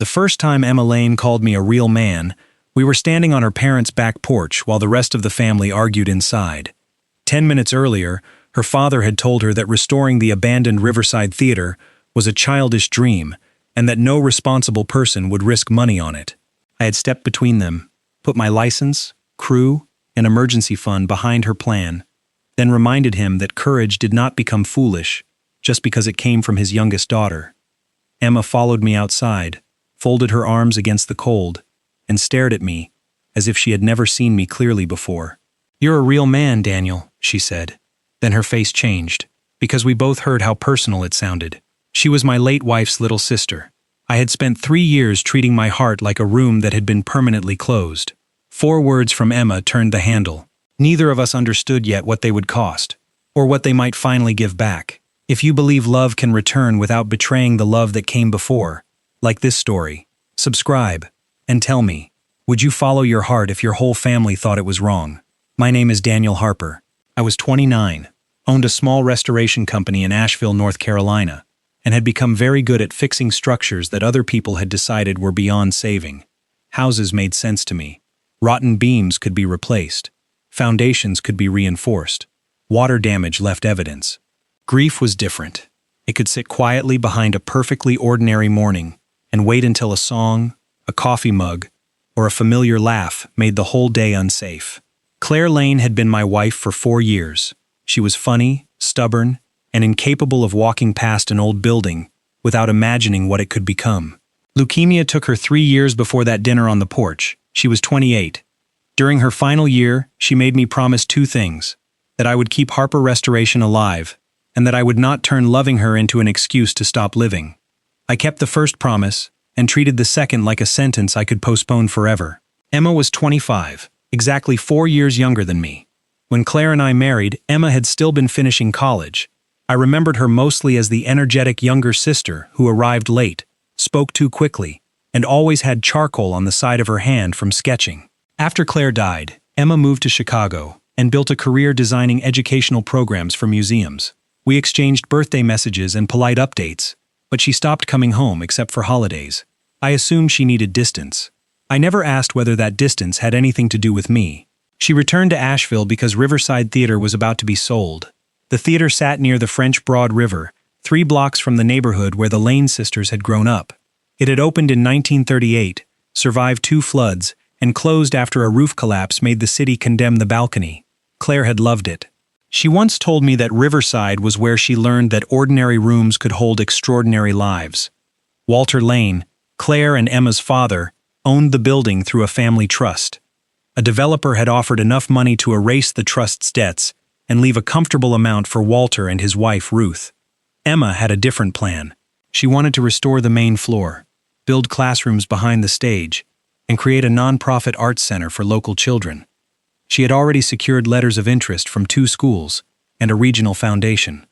The first time Emma Lane called me a real man, we were standing on her parents' back porch while the rest of the family argued inside. 10 minutes earlier, her father had told her that restoring the abandoned Riverside Theater was a childish dream and that no responsible person would risk money on it. I had stepped between them, put my license, crew, and emergency fund behind her plan, then reminded him that courage did not become foolish just because it came from his youngest daughter. Emma followed me outside, folded her arms against the cold, and stared at me as if she had never seen me clearly before. "You're a real man, Daniel," she said. Then her face changed, because we both heard how personal it sounded. She was my late wife's little sister. I had spent 3 years treating my heart like a room that had been permanently closed. 4 words from Emma turned the handle. Neither of us understood yet what they would cost, or what they might finally give back. If you believe love can return without betraying the love that came before, like this story, subscribe, and tell me, would you follow your heart if your whole family thought it was wrong? My name is Daniel Harper. I was 29, owned a small restoration company in Asheville, North Carolina, and had become very good at fixing structures that other people had decided were beyond saving. Houses made sense to me. Rotten beams could be replaced. Foundations could be reinforced. Water damage left evidence. Grief was different. It could sit quietly behind a perfectly ordinary morning and wait until a song, a coffee mug, or a familiar laugh made the whole day unsafe. Claire Lane had been my wife for 4 years. She was funny, stubborn, and incapable of walking past an old building without imagining what it could become. Leukemia took her 3 years before that dinner on the porch. She was 28. During her final year, she made me promise 2 things: that I would keep Harper Restoration alive, and that I would not turn loving her into an excuse to stop living. I kept the first promise, and treated the second like a sentence I could postpone forever. Emma was 25, exactly 4 years younger than me. When Claire and I married, Emma had still been finishing college. I remembered her mostly as the energetic younger sister who arrived late, spoke too quickly, and always had charcoal on the side of her hand from sketching. After Claire died, Emma moved to Chicago and built a career designing educational programs for museums. We exchanged birthday messages and polite updates, but she stopped coming home except for holidays. I assumed she needed distance. I never asked whether that distance had anything to do with me. She returned to Asheville because Riverside Theater was about to be sold. The theater sat near the French Broad River, 3 blocks from the neighborhood where the Lane sisters had grown up. It had opened in 1938, survived 2 floods, and closed after a roof collapse made the city condemn the balcony. Claire had loved it. She once told me that Riverside was where she learned that ordinary rooms could hold extraordinary lives. Walter Lane, Claire and Emma's father, owned the building through a family trust. A developer had offered enough money to erase the trust's debts and leave a comfortable amount for Walter and his wife, Ruth. Emma had a different plan. She wanted to restore the main floor, build classrooms behind the stage, and create a non-profit arts center for local children. She had already secured letters of interest from 2 schools and a regional foundation.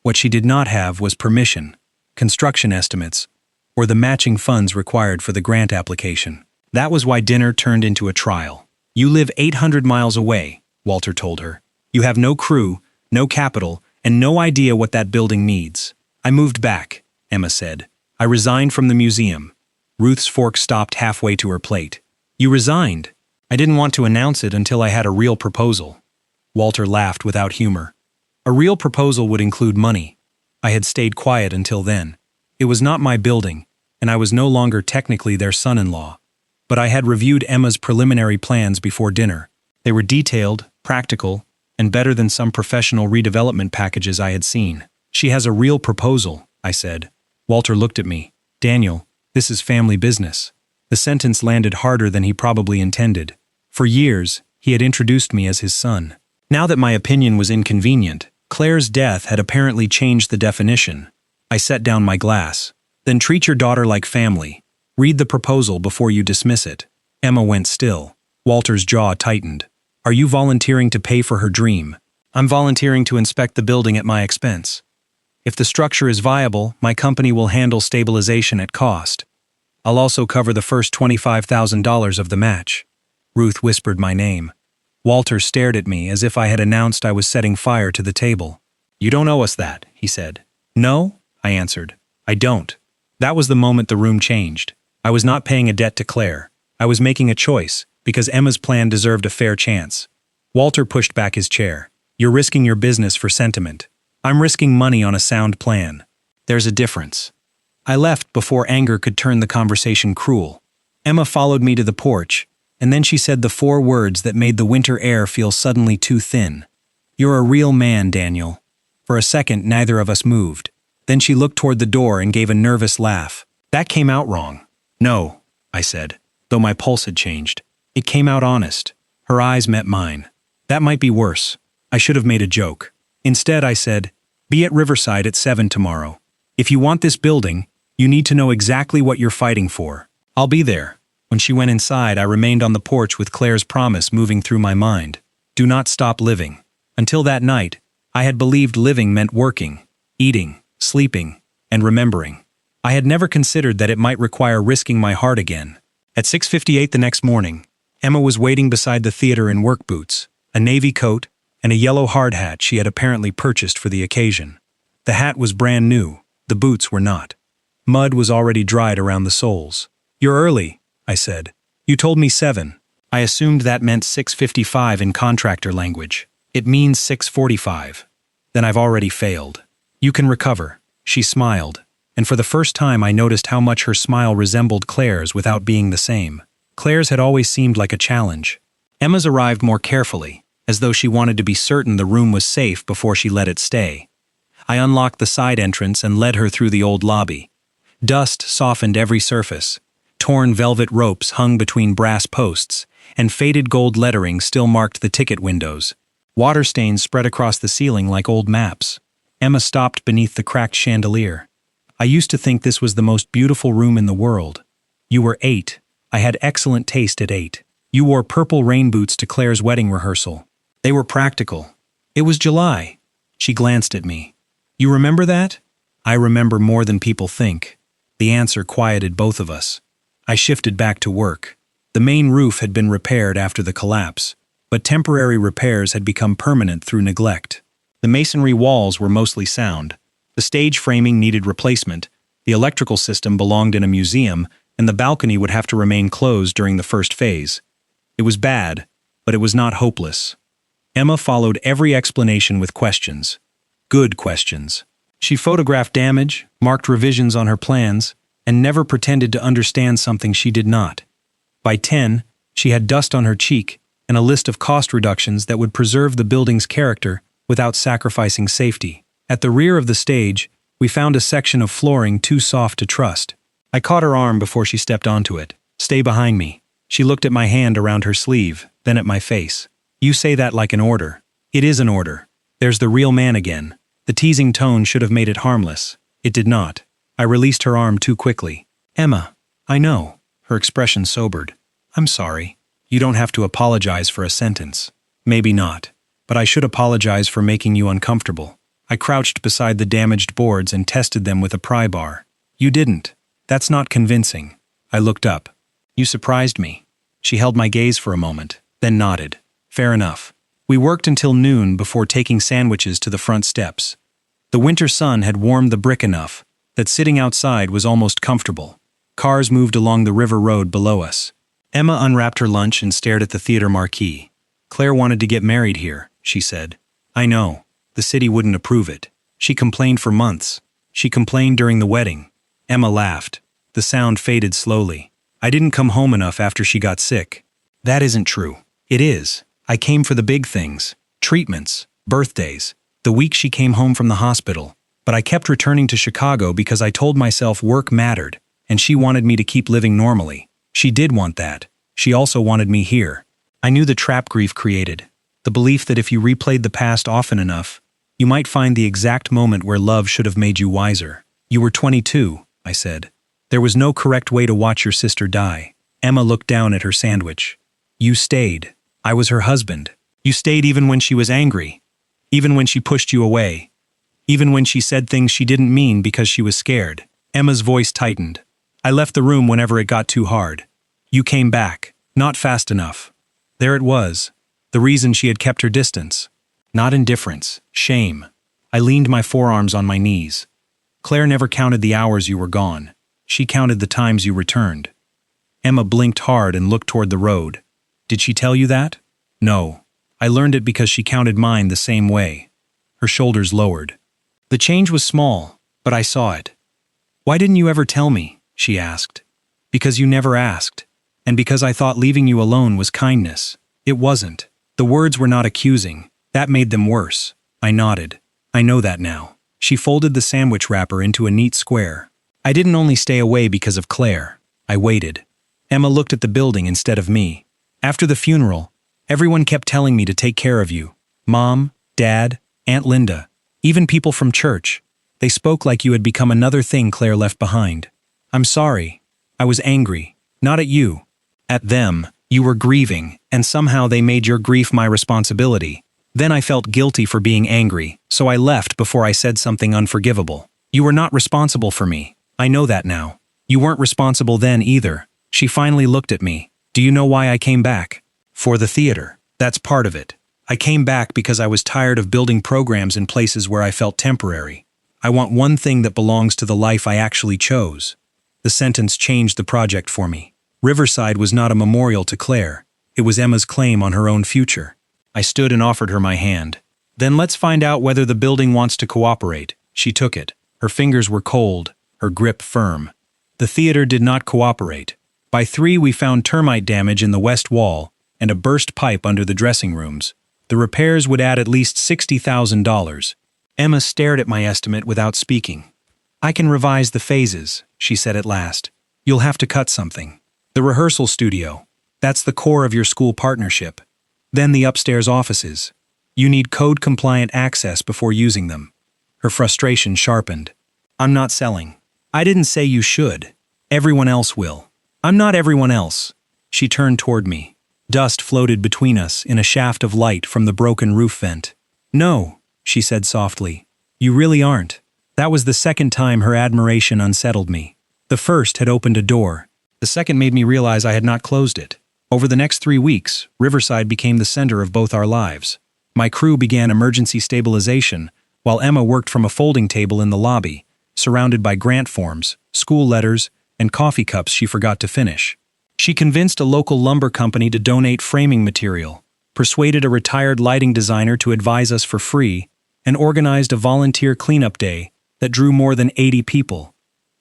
What she did not have was permission, construction estimates, or the matching funds required for the grant application. That was why dinner turned into a trial. "You live 800 miles away," Walter told her. "You have no crew, no capital, and no idea what that building needs." "I moved back," Emma said. "I resigned from the museum." Ruth's fork stopped halfway to her plate. "You resigned?" "I didn't want to announce it until I had a real proposal." Walter laughed without humor. "A real proposal would include money." I had stayed quiet until then. It was not my building, and I was no longer technically their son-in-law. But I had reviewed Emma's preliminary plans before dinner. They were detailed, practical, and better than some professional redevelopment packages I had seen. "She has a real proposal," I said. Walter looked at me. "Daniel, this is family business." The sentence landed harder than he probably intended. For years, he had introduced me as his son. Now that my opinion was inconvenient, Claire's death had apparently changed the definition. I set down my glass. "Then treat your daughter like family. Read the proposal before you dismiss it." Emma went still. Walter's jaw tightened. "Are you volunteering to pay for her dream?" "I'm volunteering to inspect the building at my expense. If the structure is viable, my company will handle stabilization at cost. I'll also cover the first $25,000 of the match." Ruth whispered my name. Walter stared at me as if I had announced I was setting fire to the table. "You don't owe us that," he said. "No?" I answered. "I don't." That was the moment the room changed. I was not paying a debt to Claire. I was making a choice, because Emma's plan deserved a fair chance. Walter pushed back his chair. You're risking your business for sentiment. I'm risking money on a sound plan. There's a difference. I left before anger could turn the conversation cruel. Emma followed me to the porch, and then she said the 4 words that made the winter air feel suddenly too thin. You're a real man, Daniel. For a second, neither of us moved. Then she looked toward the door and gave a nervous laugh. That came out wrong. No, I said, though my pulse had changed. It came out honest. Her eyes met mine. That might be worse. I should have made a joke. Instead, I said, be at Riverside at 7 tomorrow. If you want this building, you need to know exactly what you're fighting for. I'll be there. When she went inside, I remained on the porch with Claire's promise moving through my mind. Do not stop living. Until that night, I had believed living meant working, eating, sleeping, and remembering. I had never considered that it might require risking my heart again. At 6:58 the next morning, Emma was waiting beside the theater in work boots, a navy coat, and a yellow hard hat she had apparently purchased for the occasion. The hat was brand new, the boots were not. Mud was already dried around the soles. You're early, I said. You told me 7. I assumed that meant 6:55 in contractor language. It means 6:45. Then I've already failed. You can recover. She smiled, and for the first time I noticed how much her smile resembled Claire's without being the same. Claire's had always seemed like a challenge. Emma's arrived more carefully, as though she wanted to be certain the room was safe before she let it stay. I unlocked the side entrance and led her through the old lobby. Dust softened every surface. Torn velvet ropes hung between brass posts, and faded gold lettering still marked the ticket windows. Water stains spread across the ceiling like old maps. Emma stopped beneath the cracked chandelier. I used to think this was the most beautiful room in the world. You were 8. I had excellent taste at 8. You wore purple rain boots to Claire's wedding rehearsal. They were practical. It was July. She glanced at me. You remember that? I remember more than people think. The answer quieted both of us. I shifted back to work. The main roof had been repaired after the collapse, but temporary repairs had become permanent through neglect. The masonry walls were mostly sound. The stage framing needed replacement, the electrical system belonged in a museum, and the balcony would have to remain closed during the first phase. It was bad, but it was not hopeless. Emma followed every explanation with questions. Good questions. She photographed damage, marked revisions on her plans, and never pretended to understand something she did not. By 10, she had dust on her cheek and a list of cost reductions that would preserve the building's character without sacrificing safety. At the rear of the stage, we found a section of flooring too soft to trust. I caught her arm before she stepped onto it. Stay behind me. She looked at my hand around her sleeve, then at my face. You say that like an order. It is an order. There's the real man again. The teasing tone should have made it harmless. It did not. I released her arm too quickly. Emma, I know. Her expression sobered. I'm sorry. You don't have to apologize for a sentence. Maybe not. But I should apologize for making you uncomfortable. I crouched beside the damaged boards and tested them with a pry bar. You didn't. That's not convincing. I looked up. You surprised me. She held my gaze for a moment, then nodded. Fair enough. We worked until noon before taking sandwiches to the front steps. The winter sun had warmed the brick enough that sitting outside was almost comfortable. Cars moved along the river road below us. Emma unwrapped her lunch and stared at the theater marquee. Claire wanted to get married here, she said. I know. The city wouldn't approve it. She complained for months. She complained during the wedding. Emma laughed. The sound faded slowly. I didn't come home enough after she got sick. That isn't true. It is. I came for the big things. Treatments. Birthdays. The week she came home from the hospital. But I kept returning to Chicago because I told myself work mattered, and she wanted me to keep living normally. She did want that. She also wanted me here. I knew the trap grief created. The belief that if you replayed the past often enough, you might find the exact moment where love should have made you wiser. You were 22, I said. There was no correct way to watch your sister die. Emma looked down at her sandwich. You stayed. I was her husband. You stayed even when she was angry. Even when she pushed you away. Even when she said things she didn't mean because she was scared. Emma's voice tightened. I left the room whenever it got too hard. You came back. Not fast enough. There it was. The reason she had kept her distance. Not indifference. Shame. I leaned my forearms on my knees. Claire never counted the hours you were gone. She counted the times you returned. Emma blinked hard and looked toward the road. Did she tell you that? No. I learned it because she counted mine the same way. Her shoulders lowered. The change was small, but I saw it. Why didn't you ever tell me? She asked. Because you never asked. And because I thought leaving you alone was kindness. It wasn't. The words were not accusing. That made them worse. I nodded. I know that now. She folded the sandwich wrapper into a neat square. I didn't only stay away because of Claire. I waited. Emma looked at the building instead of me. After the funeral, everyone kept telling me to take care of you. Mom, Dad, Aunt Linda, even people from church. They spoke like you had become another thing Claire left behind. I'm sorry. I was angry. Not at you. At them. You were grieving, and somehow they made your grief my responsibility. Then I felt guilty for being angry, so I left before I said something unforgivable. You were not responsible for me. I know that now. You weren't responsible then either. She finally looked at me. Do you know why I came back? For the theater. That's part of it. I came back because I was tired of building programs in places where I felt temporary. I want one thing that belongs to the life I actually chose. The sentence changed the project for me. Riverside was not a memorial to Claire. It was Emma's claim on her own future. I stood and offered her my hand. Then let's find out whether the building wants to cooperate. She took it. Her fingers were cold, her grip firm. The theater did not cooperate. By 3 we found termite damage in the west wall and a burst pipe under the dressing rooms. The repairs would add at least $60,000. Emma stared at my estimate without speaking. I can revise the phases, she said at last. You'll have to cut something. The rehearsal studio. That's the core of your school partnership. Then the upstairs offices. You need code-compliant access before using them. Her frustration sharpened. I'm not selling. I didn't say you should. Everyone else will. I'm not everyone else. She turned toward me. Dust floated between us in a shaft of light from the broken roof vent. No, she said softly. You really aren't. That was the second time her admiration unsettled me. The first had opened a door. The second made me realize I had not closed it. Over the next 3 weeks, Riverside became the center of both our lives. My crew began emergency stabilization, while Emma worked from a folding table in the lobby, surrounded by grant forms, school letters, and coffee cups she forgot to finish. She convinced a local lumber company to donate framing material, persuaded a retired lighting designer to advise us for free, and organized a volunteer cleanup day that drew more than 80 people.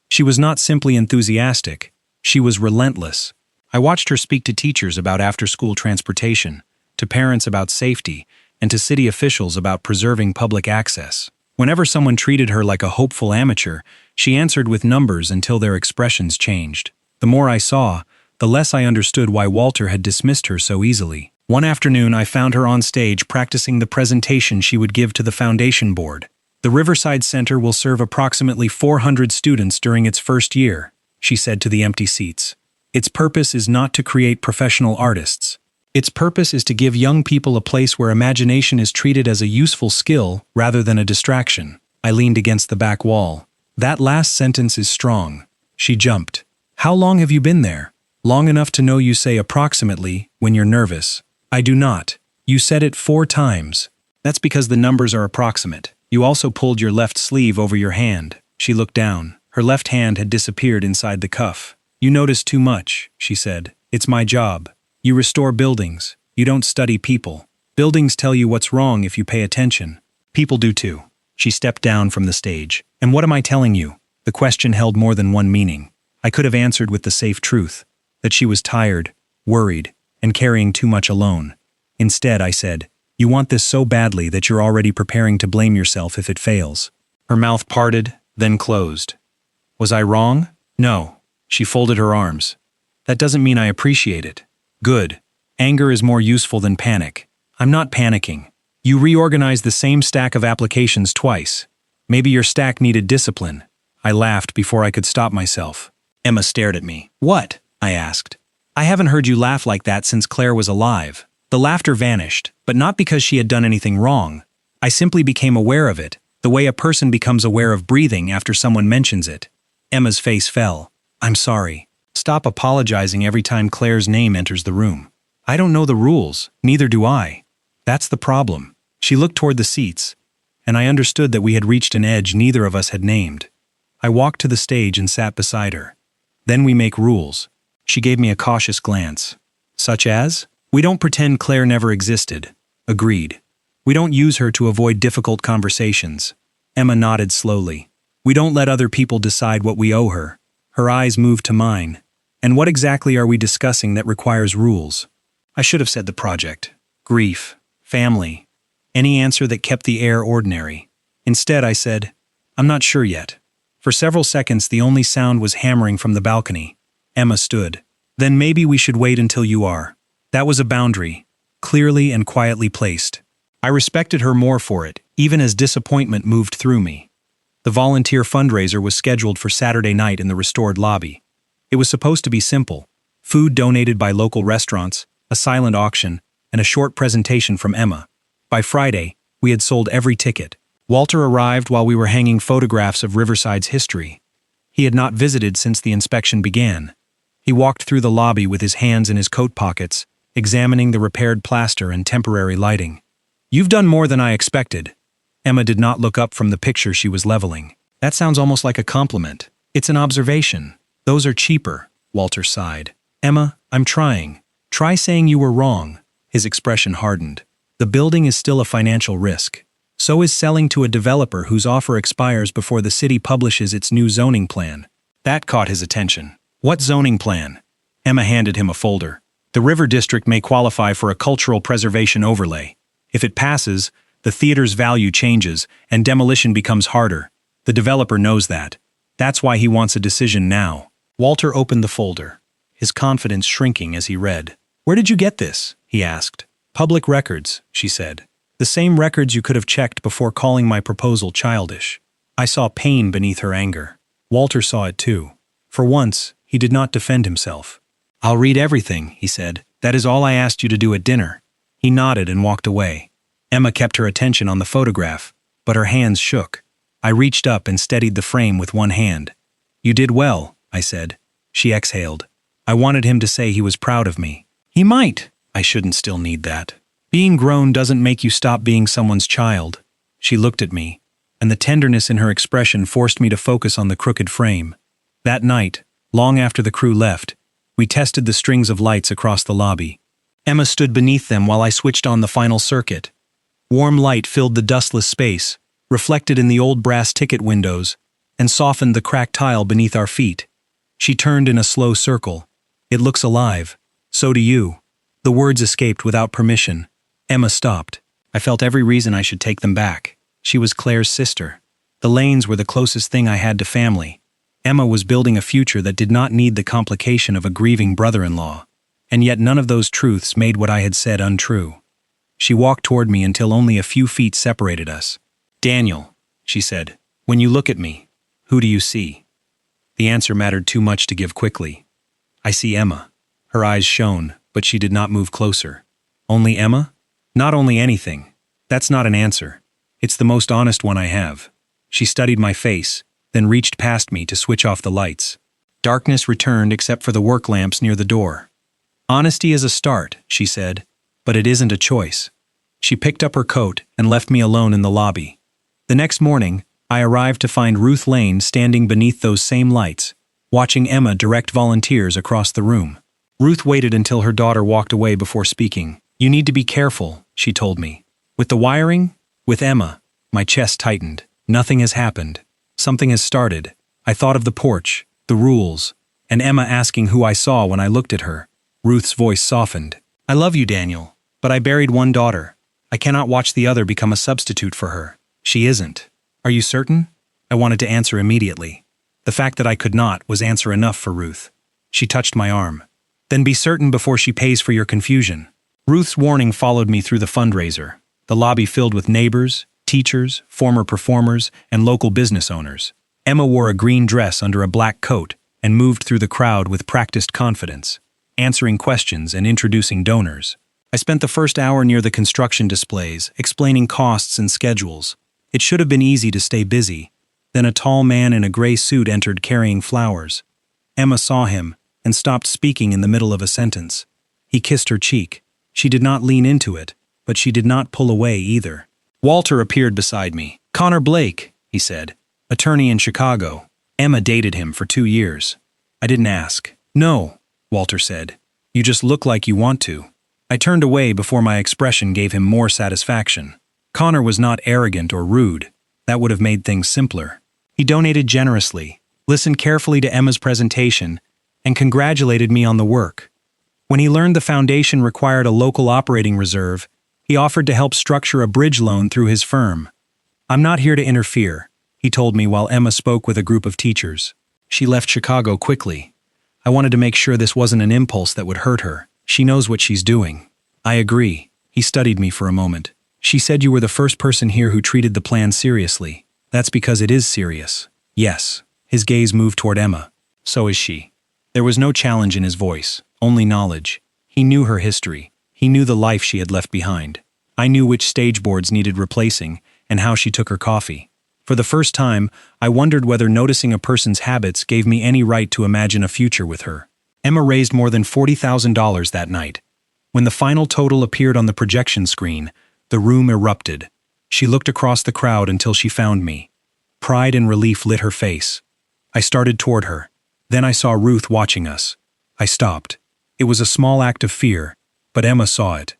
She was not simply enthusiastic. She was relentless. I watched her speak to teachers about after-school transportation, to parents about safety, and to city officials about preserving public access. Whenever someone treated her like a hopeful amateur, she answered with numbers until their expressions changed. The more I saw, the less I understood why Walter had dismissed her so easily. One afternoon, I found her on stage practicing the presentation she would give to the foundation board. The Riverside Center will serve approximately 400 students during its first year, she said to the empty seats. Its purpose is not to create professional artists. Its purpose is to give young people a place where imagination is treated as a useful skill rather than a distraction. I leaned against the back wall. That last sentence is strong. She jumped. How long have you been there? Long enough to know you say approximately when you're nervous. I do not. You said it 4 times. That's because the numbers are approximate. You also pulled your left sleeve over your hand. She looked down. Her left hand had disappeared inside the cuff. You notice too much, she said. It's my job. You restore buildings. You don't study people. Buildings tell you what's wrong if you pay attention. People do too. She stepped down from the stage. And what am I telling you? The question held more than one meaning. I could have answered with the safe truth, that she was tired, worried, and carrying too much alone. Instead, I said, you want this so badly that you're already preparing to blame yourself if it fails. Her mouth parted, then closed. Was I wrong? No. She folded her arms. That doesn't mean I appreciate it. Good. Anger is more useful than panic. I'm not panicking. You reorganized the same stack of applications twice. Maybe your stack needed discipline. I laughed before I could stop myself. Emma stared at me. What? I asked. I haven't heard you laugh like that since Claire was alive. The laughter vanished, but not because she had done anything wrong. I simply became aware of it, the way a person becomes aware of breathing after someone mentions it. Emma's face fell. I'm sorry. Stop apologizing every time Claire's name enters the room. I don't know the rules, neither do I. That's the problem. She looked toward the seats, and I understood that we had reached an edge neither of us had named. I walked to the stage and sat beside her. Then we make rules. She gave me a cautious glance. Such as? We don't pretend Claire never existed. Agreed. We don't use her to avoid difficult conversations. Emma nodded slowly. We don't let other people decide what we owe her. Her eyes moved to mine. And what exactly are we discussing that requires rules? I should have said the project. Grief. Family. Any answer that kept the air ordinary. Instead, I said, I'm not sure yet. For several seconds, the only sound was hammering from the balcony. Emma stood. Then maybe we should wait until you are. That was a boundary, clearly and quietly placed. I respected her more for it, even as disappointment moved through me. The volunteer fundraiser was scheduled for Saturday night in the restored lobby. It was supposed to be simple: food donated by local restaurants, a silent auction, and a short presentation from Emma. By Friday, we had sold every ticket. Walter arrived while we were hanging photographs of Riverside's history. He had not visited since the inspection began. He walked through the lobby with his hands in his coat pockets, examining the repaired plaster and temporary lighting. You've done more than I expected. Emma did not look up from the picture she was leveling. That sounds almost like a compliment. It's an observation. Those are cheaper, Walter sighed. Emma, I'm trying. Try saying you were wrong. His expression hardened. The building is still a financial risk. So is selling to a developer whose offer expires before the city publishes its new zoning plan. That caught his attention. What zoning plan? Emma handed him a folder. The River District may qualify for a cultural preservation overlay. If it passes, the theater's value changes and demolition becomes harder. The developer knows that. That's why he wants a decision now. Walter opened the folder, his confidence shrinking as he read. Where did you get this? He asked. Public records, she said. The same records you could have checked before calling my proposal childish. I saw pain beneath her anger. Walter saw it too. For once, he did not defend himself. I'll read everything, he said. That is all I asked you to do at dinner. He nodded and walked away. Emma kept her attention on the photograph, but her hands shook. I reached up and steadied the frame with one hand. You did well, I said. She exhaled. I wanted him to say he was proud of me. He might. I shouldn't still need that. Being grown doesn't make you stop being someone's child. She looked at me, and the tenderness in her expression forced me to focus on the crooked frame. That night, long after the crew left, we tested the strings of lights across the lobby. Emma stood beneath them while I switched on the final circuit. Warm light filled the dustless space, reflected in the old brass ticket windows, and softened the cracked tile beneath our feet. She turned in a slow circle. It looks alive. So do you. The words escaped without permission. Emma stopped. I felt every reason I should take them back. She was Claire's sister. The Lanes were the closest thing I had to family. Emma was building a future that did not need the complication of a grieving brother-in-law. And yet none of those truths made what I had said untrue. She walked toward me until only a few feet separated us. Daniel, she said, when you look at me, who do you see? The answer mattered too much to give quickly. I see Emma. Her eyes shone, but she did not move closer. Only Emma? Not only anything. That's not an answer. It's the most honest one I have. She studied my face, then reached past me to switch off the lights. Darkness returned except for the work lamps near the door. Honesty is a start, she said, but it isn't a choice. She picked up her coat and left me alone in the lobby. The next morning, I arrived to find Ruth Lane standing beneath those same lights, watching Emma direct volunteers across the room. Ruth waited until her daughter walked away before speaking. You need to be careful, she told me. With the wiring? With Emma. My chest tightened. Nothing has happened. Something has started. I thought of the porch, the rules, and Emma asking who I saw when I looked at her. Ruth's voice softened. I love you, Daniel, but I buried one daughter. I cannot watch the other become a substitute for her. She isn't. Are you certain? I wanted to answer immediately. The fact that I could not was answer enough for Ruth. She touched my arm. Then be certain before she pays for your confusion. Ruth's warning followed me through the fundraiser, the lobby filled with neighbors, teachers, former performers, and local business owners. Emma wore a green dress under a black coat and moved through the crowd with practiced confidence, answering questions and introducing donors. I spent the first hour near the construction displays, explaining costs and schedules. It should have been easy to stay busy. Then a tall man in a gray suit entered carrying flowers. Emma saw him and stopped speaking in the middle of a sentence. He kissed her cheek. She did not lean into it, but she did not pull away either. Walter appeared beside me. Connor Blake, he said, attorney in Chicago. Emma dated him for 2 years. I didn't ask. No, Walter said. You just look like you want to. I turned away before my expression gave him more satisfaction. Connor was not arrogant or rude. That would have made things simpler. He donated generously, listened carefully to Emma's presentation, and congratulated me on the work. When he learned the foundation required a local operating reserve, he offered to help structure a bridge loan through his firm. I'm not here to interfere, he told me while Emma spoke with a group of teachers. She left Chicago quickly. I wanted to make sure this wasn't an impulse that would hurt her. She knows what she's doing. I agree. He studied me for a moment. She said you were the first person here who treated the plan seriously. That's because it is serious. Yes. His gaze moved toward Emma. So is she. There was no challenge in his voice, only knowledge. He knew her history. He knew the life she had left behind. I knew which stage boards needed replacing and how she took her coffee. For the first time, I wondered whether noticing a person's habits gave me any right to imagine a future with her. Emma raised more than $40,000 that night. When the final total appeared on the projection screen, the room erupted. She looked across the crowd until she found me. Pride and relief lit her face. I started toward her. Then I saw Ruth watching us. I stopped. It was a small act of fear, but Emma saw it.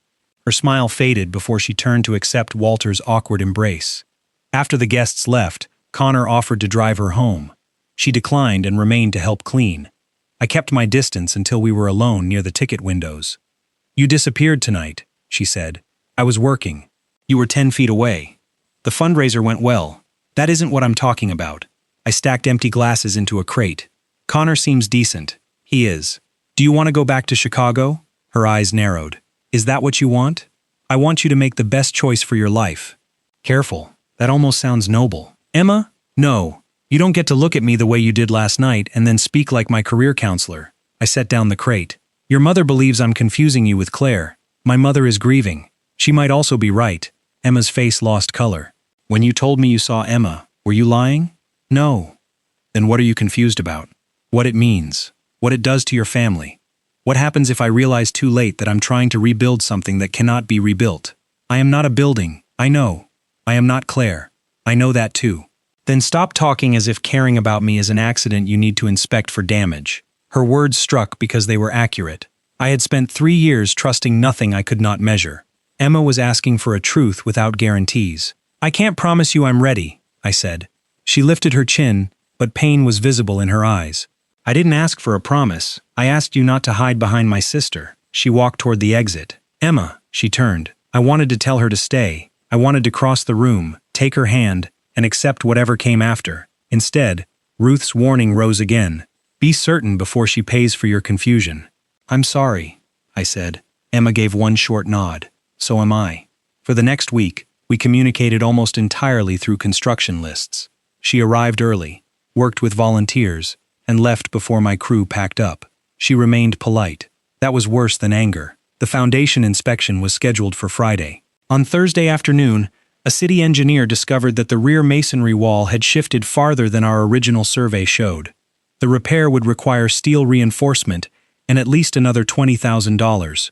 Her smile faded before she turned to accept Walter's awkward embrace. After the guests left, Connor offered to drive her home. She declined and remained to help clean. I kept my distance until we were alone near the ticket windows. You disappeared tonight, she said. I was working. You were 10 feet away. The fundraiser went well. That isn't what I'm talking about. I stacked empty glasses into a crate. Connor seems decent. He is. Do you want to go back to Chicago? Her eyes narrowed. Is that what you want? I want you to make the best choice for your life. Careful. That almost sounds noble. Emma? No. You don't get to look at me the way you did last night and then speak like my career counselor. I set down the crate. Your mother believes I'm confusing you with Claire. My mother is grieving. She might also be right. Emma's face lost color. When you told me you saw Emma, were you lying? No. Then what are you confused about? What it means. What it does to your family. What happens if I realize too late that I'm trying to rebuild something that cannot be rebuilt? I am not a building. I know. I am not Claire. I know that too. Then stop talking as if caring about me is an accident you need to inspect for damage. Her words struck because they were accurate. I had spent 3 years trusting nothing I could not measure. Emma was asking for a truth without guarantees. I can't promise you I'm ready, I said. She lifted her chin, but pain was visible in her eyes. I didn't ask for a promise. I asked you not to hide behind my sister. She walked toward the exit. Emma, she turned. I wanted to tell her to stay. I wanted to cross the room, take her hand, and accept whatever came after. Instead, Ruth's warning rose again. Be certain before she pays for your confusion. I'm sorry, I said. Emma gave one short nod. So am I. For the next week, we communicated almost entirely through construction lists. She arrived early, worked with volunteers, and left before my crew packed up. She remained polite. That was worse than anger. The foundation inspection was scheduled for Friday. On Thursday afternoon, a city engineer discovered that the rear masonry wall had shifted farther than our original survey showed. The repair would require steel reinforcement and at least another $20,000.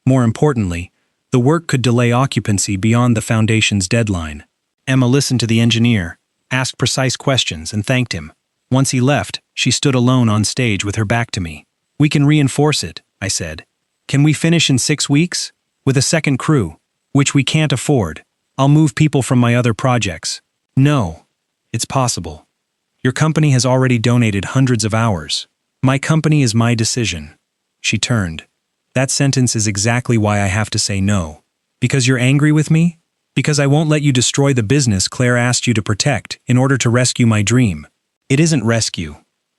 More importantly, the work could delay occupancy beyond the foundation's deadline. Emma listened to the engineer, asked precise questions, and thanked him. Once he left, she stood alone on stage with her back to me. We can reinforce it, I said. Can we finish in 6 weeks? With a second crew, which we can't afford. I'll move people from my other projects. No, it's possible. Your company has already donated hundreds of hours. My company is my decision. She turned. That sentence is exactly why I have to say no. Because you're angry with me? Because I won't let you destroy the business Claire asked you to protect in order to rescue my dream. It isn't rescue.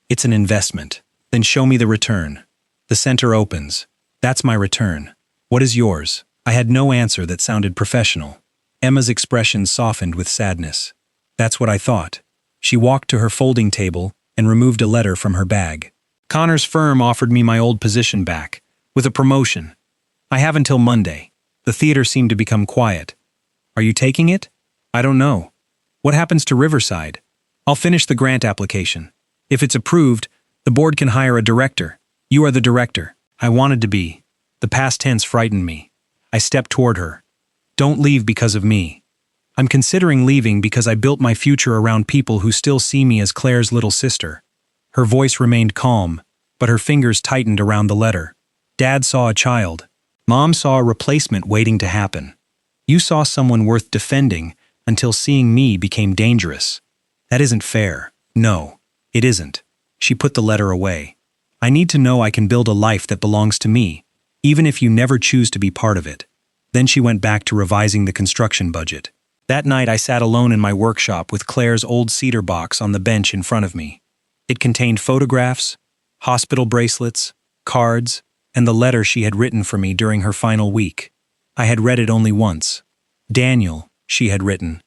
It's an investment. Then show me the return. The center opens. That's my return. What is yours? I had no answer that sounded professional. Emma's expression softened with sadness. That's what I thought. She walked to her folding table and removed a letter from her bag. Connor's firm offered me my old position back, with a promotion. I have until Monday. The theater seemed to become quiet. Are you taking it? I don't know. What happens to Riverside? I'll finish the grant application. If it's approved, the board can hire a director. You are the director. I wanted to be. The past tense frightened me. I stepped toward her. Don't leave because of me. I'm considering leaving because I built my future around people who still see me as Claire's little sister. Her voice remained calm, but her fingers tightened around the letter. Dad saw a child. Mom saw a replacement waiting to happen. You saw someone worth defending until seeing me became dangerous. That isn't fair. No, it isn't. She put the letter away. I need to know I can build a life that belongs to me, even if you never choose to be part of it. Then she went back to revising the construction budget. That night I sat alone in my workshop with Claire's old cedar box on the bench in front of me. It contained photographs, hospital bracelets, cards, and the letter she had written for me during her final week. I had read it only once. Daniel, she had written,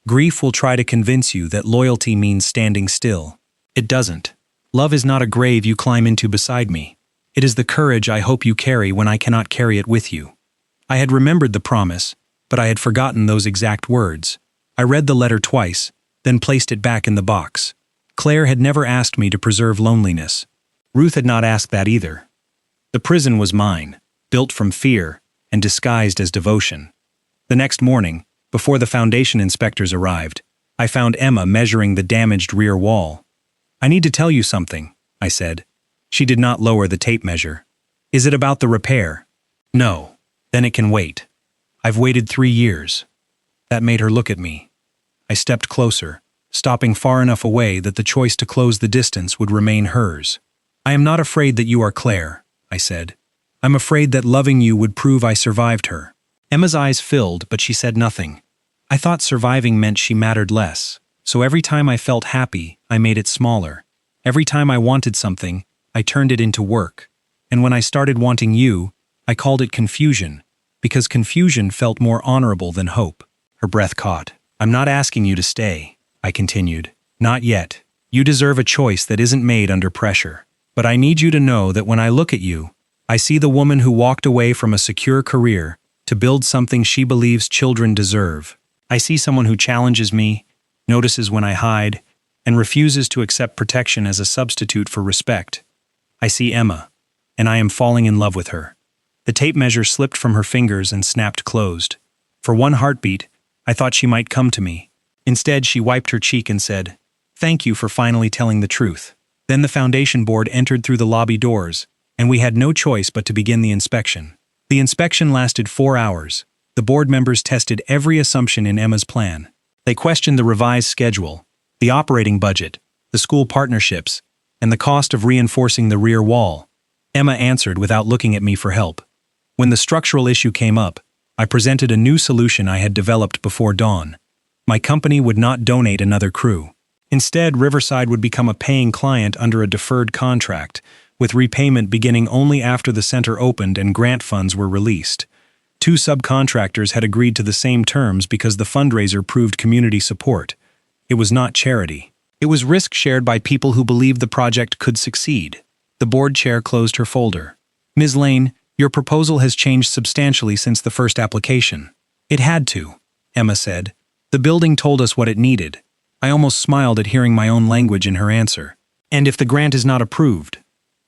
grief will try to convince you that loyalty means standing still. It doesn't. Love is not a grave you climb into beside me. It is the courage I hope you carry when I cannot carry it with you. I had remembered the promise, but I had forgotten those exact words. I read the letter twice, then placed it back in the box. Claire had never asked me to preserve loneliness. Ruth had not asked that either. The prison was mine, built from fear and disguised as devotion. The next morning, before the foundation inspectors arrived, I found Emma measuring the damaged rear wall. I need to tell you something, I said. She did not lower the tape measure. Is it about the repair? No. Then it can wait. I've waited 3 years. That made her look at me. I stepped closer, stopping far enough away that the choice to close the distance would remain hers. I am not afraid that you are Claire, I said. I'm afraid that loving you would prove I survived her. Emma's eyes filled, but she said nothing. I thought surviving meant she mattered less, so every time I felt happy, I made it smaller. Every time I wanted something, I turned it into work. And when I started wanting you, I called it confusion, because confusion felt more honorable than hope. Her breath caught. I'm not asking you to stay, I continued. Not yet. You deserve a choice that isn't made under pressure. But I need you to know that when I look at you, I see the woman who walked away from a secure career to build something she believes children deserve. I see someone who challenges me, notices when I hide, and refuses to accept protection as a substitute for respect. I see Emma, and I am falling in love with her. The tape measure slipped from her fingers and snapped closed. For one heartbeat, I thought she might come to me. Instead, she wiped her cheek and said, "Thank you for finally telling the truth." Then the foundation board entered through the lobby doors, and we had no choice but to begin the inspection. The inspection lasted 4 hours. The board members tested every assumption in Emma's plan. They questioned the revised schedule, the operating budget, the school partnerships, and the cost of reinforcing the rear wall. Emma answered without looking at me for help. When the structural issue came up, I presented a new solution I had developed before dawn. My company would not donate another crew. Instead, Riverside would become a paying client under a deferred contract, with repayment beginning only after the center opened and grant funds were released. 2 subcontractors had agreed to the same terms because the fundraiser proved community support. It was not charity. It was risk shared by people who believed the project could succeed. The board chair closed her folder. Ms. Lane, your proposal has changed substantially since the first application. It had to, Emma said. The building told us what it needed. I almost smiled at hearing my own language in her answer. And if the grant is not approved?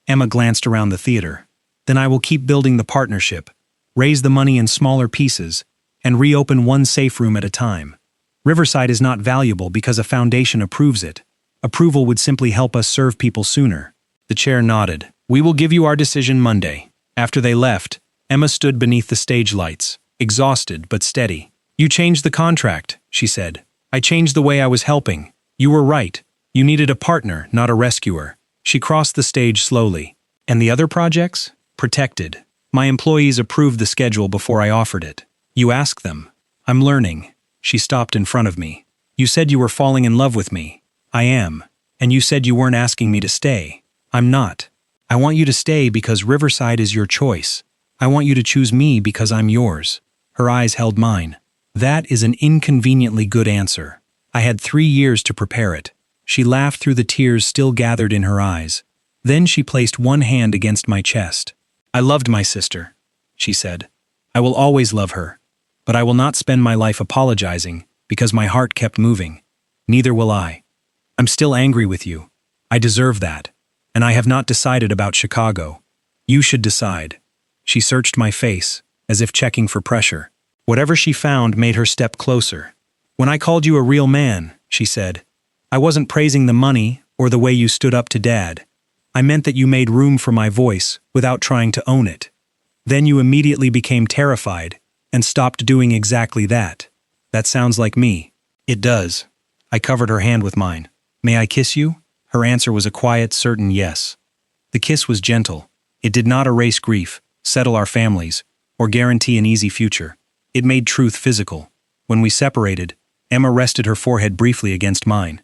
Emma glanced around the theater. Then I will keep building the partnership, raise the money in smaller pieces, and reopen one safe room at a time. Riverside is not valuable because a foundation approves it. Approval would simply help us serve people sooner. The chair nodded. We will give you our decision Monday. After they left, Emma stood beneath the stage lights, exhausted but steady. You changed the contract, she said. I changed the way I was helping. You were right. You needed a partner, not a rescuer. She crossed the stage slowly. And the other projects? Protected. My employees approved the schedule before I offered it. You asked them. I'm learning. She stopped in front of me. You said you were falling in love with me. I am. And you said you weren't asking me to stay. I'm not. I want you to stay because Riverside is your choice. I want you to choose me because I'm yours. Her eyes held mine. That is an inconveniently good answer. I had 3 years to prepare it. She laughed through the tears still gathered in her eyes. Then she placed one hand against my chest. I loved my sister, she said. I will always love her. But I will not spend my life apologizing because my heart kept moving. Neither will I. I'm still angry with you. I deserve that. And I have not decided about Chicago. You should decide. She searched my face, as if checking for pressure. Whatever she found made her step closer. When I called you a real man, she said, I wasn't praising the money or the way you stood up to Dad. I meant that you made room for my voice without trying to own it. Then you immediately became terrified and stopped doing exactly that. That sounds like me. It does. I covered her hand with mine. May I kiss you? Her answer was a quiet, certain yes. The kiss was gentle. It did not erase grief, settle our families, or guarantee an easy future. It made truth physical. When we separated, Emma rested her forehead briefly against mine.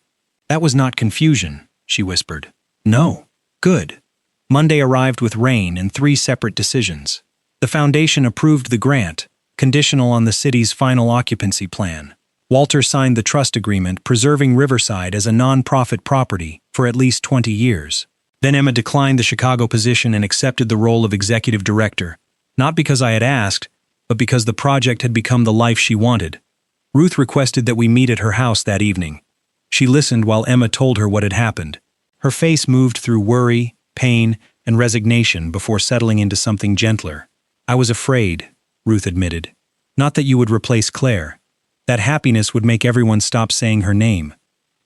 That was not confusion, she whispered. No. Good. Monday arrived with rain and 3 separate decisions. The foundation approved the grant, conditional on the city's final occupancy plan. Walter signed the trust agreement preserving Riverside as a non-profit property for at least 20 years. Then Emma declined the Chicago position and accepted the role of executive director, not because I had asked, but because the project had become the life she wanted. Ruth requested that we meet at her house that evening. She listened while Emma told her what had happened. Her face moved through worry, pain, and resignation before settling into something gentler. I was afraid, Ruth admitted. Not that you would replace Claire. That happiness would make everyone stop saying her name.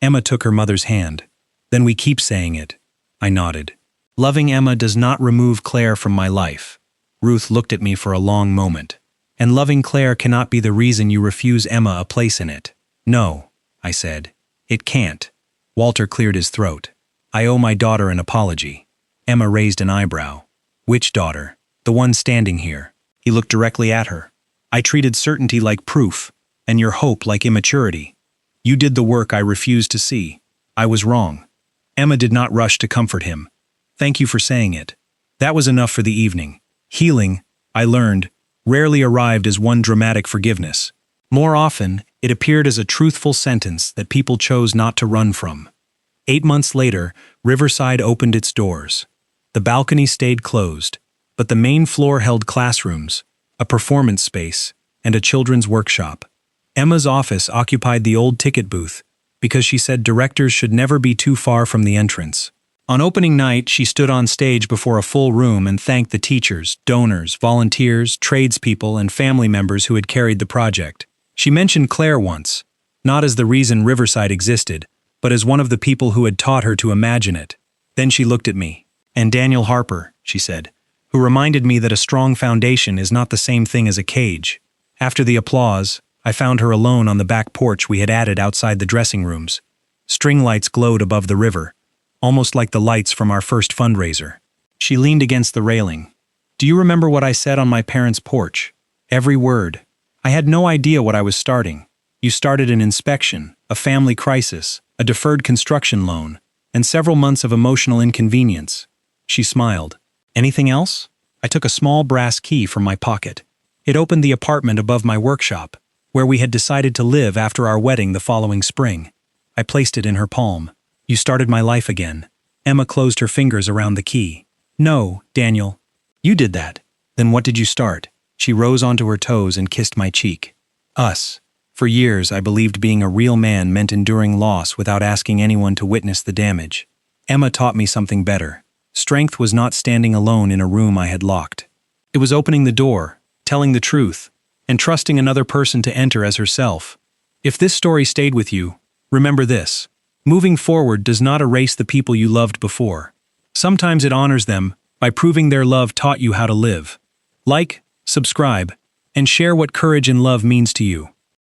Emma took her mother's hand. Then we keep saying it. I nodded. Loving Emma does not remove Claire from my life. Ruth looked at me for a long moment. And loving Claire cannot be the reason you refuse Emma a place in it. No, I said. It can't. Walter cleared his throat. I owe my daughter an apology. Emma raised an eyebrow. Which daughter? The one standing here. He looked directly at her. I treated certainty like proof, and your hope like immaturity. You did the work I refused to see. I was wrong. Emma did not rush to comfort him. Thank you for saying it. That was enough for the evening. Healing, I learned, rarely arrived as one dramatic forgiveness. More often, it appeared as a truthful sentence that people chose not to run from. 8 months later, Riverside opened its doors. The balcony stayed closed, but the main floor held classrooms, a performance space, and a children's workshop. Emma's office occupied the old ticket booth because she said directors should never be too far from the entrance. On opening night, she stood on stage before a full room and thanked the teachers, donors, volunteers, tradespeople, and family members who had carried the project. She mentioned Claire once, not as the reason Riverside existed, but as one of the people who had taught her to imagine it. Then she looked at me. And Daniel Harper, she said, who reminded me that a strong foundation is not the same thing as a cage. After the applause, I found her alone on the back porch we had added outside the dressing rooms. String lights glowed above the river, almost like the lights from our first fundraiser. She leaned against the railing. Do you remember what I said on my parents' porch? Every word. I had no idea what I was starting. You started an inspection, a family crisis, a deferred construction loan, and several months of emotional inconvenience. She smiled. Anything else? I took a small brass key from my pocket. It opened the apartment above my workshop, where we had decided to live after our wedding the following spring. I placed it in her palm. You started my life again. Emma closed her fingers around the key. No, Daniel. You did that. Then what did you start? She rose onto her toes and kissed my cheek. Us. For years, I believed being a real man meant enduring loss without asking anyone to witness the damage. Emma taught me something better. Strength was not standing alone in a room I had locked. It was opening the door, telling the truth, and trusting another person to enter as herself. If this story stayed with you, remember this. Moving forward does not erase the people you loved before. Sometimes it honors them by proving their love taught you how to live. Like, subscribe, and share what courage and love means to you.